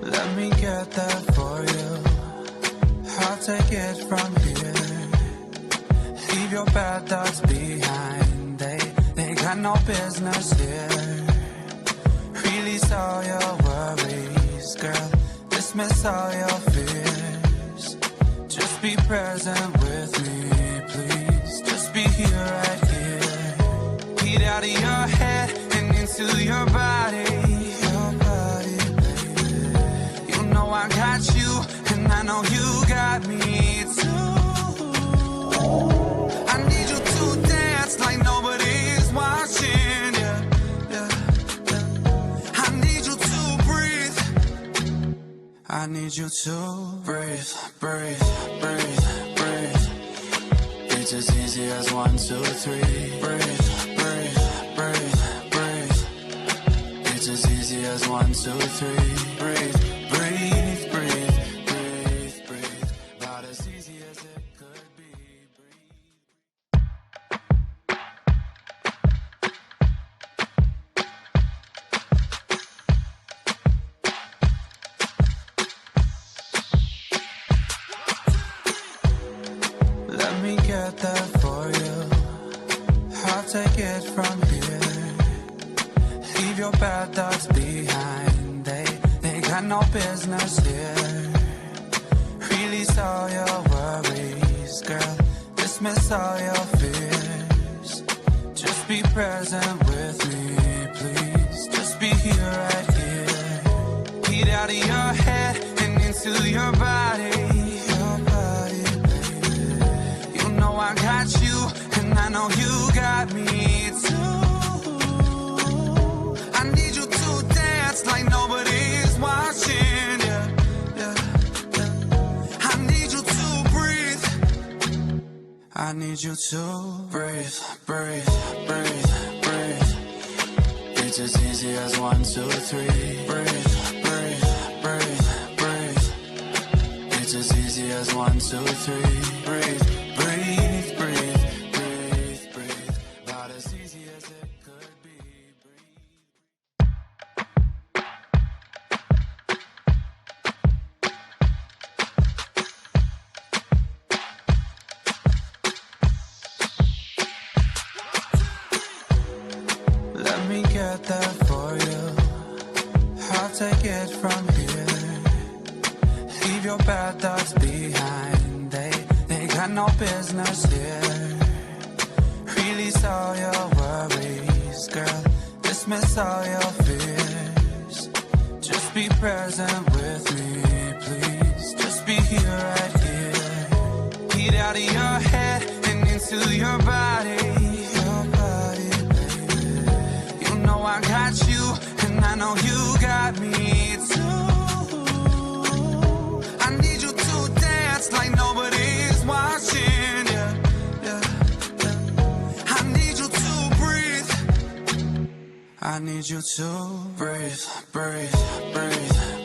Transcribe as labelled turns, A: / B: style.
A: Let me get that for you. I'll take it from here. Leave your bad thoughts behind. They got no business here. Release all your worries, girl. Dismiss all your fears. Just be present with me, please. Just be here, right here. Get out of your head and into your body. Your body, baby. You know I got you, and I know you got me too. I need you to dance like nobody's watching, yeah, yeah, yeah. I need you to breathe. I need you to breathe, breathe, breathe, breathe. It's as easy as 1, 2, 3. Breathe, breathe, breathe, breathe. It's as easy as 1, 2, 3. Breathe, breathe, breathe, breathe, breathe. About as easy as it could be. Breathe. Let me get that for you. I'll take it from here. Leave your bad thoughts behind. They got no business here. Release all your worries, girl. Dismiss all your fears. Just be present with me, please. Just be here, right here. Get out of your head and into your body. Your body, baby. You know I got you, and I know you got me too. I need you to dance like nobody's watching, yeah, yeah, yeah. I need you to breathe. I need you to breathe, breathe, breathe, breathe. It's as easy as 1, 2, 3. Breathe, breathe, breathe, breathe. It's as easy as 1, 2, 3. Breathe, breathe, breathe, breathe, breathe. About as easy as it could be. Breathe. Let me get that for you. I'll take it from here. Leave your bad thoughts behind. They got no business here. Release all your worries, girl. Dismiss all your fears. Just be present with me, please. Just be here, right here. Get out of your head and into your body. Your body, baby. You know I got you, and I know you got me too. I need you to dance like nobody's watching, yeah, yeah, yeah. I need you to breathe. I need you to breathe, breathe, breathe.